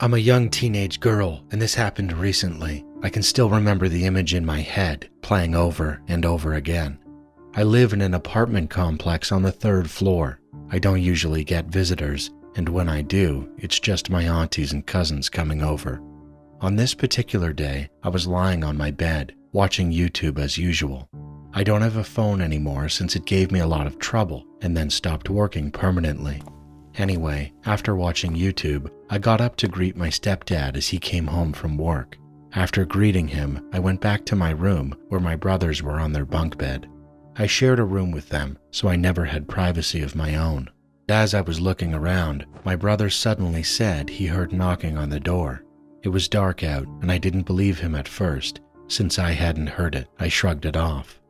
I'm a young teenage girl, and this happened recently. I can still remember the image in my head, playing over and over again. I live in an apartment complex on the 3rd floor. I don't usually get visitors, and when I do, it's just my aunties and cousins coming over. On this particular day, I was lying on my bed, watching YouTube as usual. I don't have a phone anymore since it gave me a lot of trouble and then stopped working permanently. Anyway, after watching YouTube, I got up to greet my stepdad as he came home from work. After greeting him, I went back to my room where my brothers were on their bunk bed. I shared a room with them, so I never had privacy of my own. As I was looking around, my brother suddenly said he heard knocking on the door. It was dark out, and I didn't believe him at first. Since I hadn't heard it, I shrugged it off.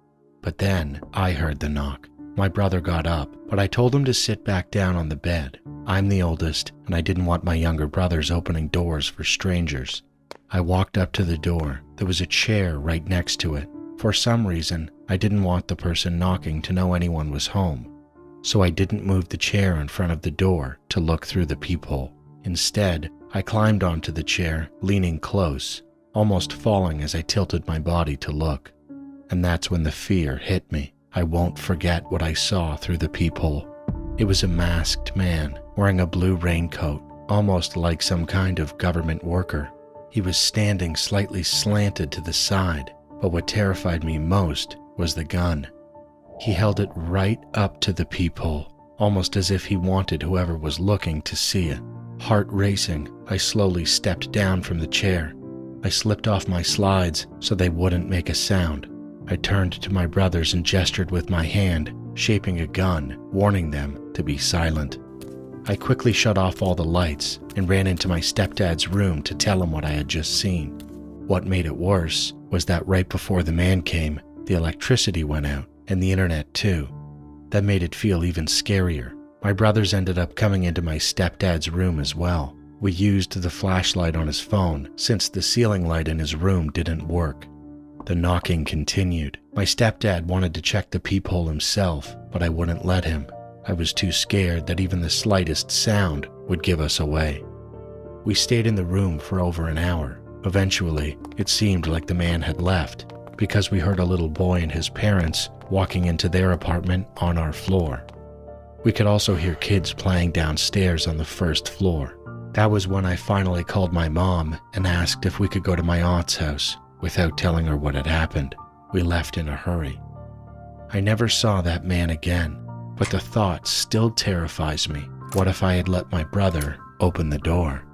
But then, I heard the knock. My brother got up, but I told him to sit back down on the bed. I'm the oldest, and I didn't want my younger brothers opening doors for strangers. I walked up to the door. There was a chair right next to it. For some reason, I didn't want the person knocking to know anyone was home. So I didn't move the chair in front of the door to look through the peephole. Instead, I climbed onto the chair, leaning close, almost falling as I tilted my body to look. And that's when the fear hit me. I won't forget what I saw through the peephole. It was a masked man wearing a blue raincoat, almost like some kind of government worker. He was standing slightly slanted to the side, but what terrified me most was the gun. He held it right up to the peephole, almost as if he wanted whoever was looking to see it. Heart racing, I slowly stepped down from the chair. I slipped off my slides so they wouldn't make a sound. I turned to my brothers and gestured with my hand, shaping a gun, warning them to be silent. I quickly shut off all the lights and ran into my stepdad's room to tell him what I had just seen. What made it worse was that right before the man came, the electricity went out, and the internet too. That made it feel even scarier. My brothers ended up coming into my stepdad's room as well. We used the flashlight on his phone since the ceiling light in his room didn't work. The knocking continued. My stepdad wanted to check the peephole himself, but I wouldn't let him. I was too scared that even the slightest sound would give us away. We stayed in the room for over an hour. Eventually, it seemed like the man had left because we heard a little boy and his parents walking into their apartment on our floor. We could also hear kids playing downstairs on the 1st floor. That was when I finally called my mom and asked if we could go to my aunt's house. Without telling her what had happened, we left in a hurry. I never saw that man again, but the thought still terrifies me. What if I had let my brother open the door?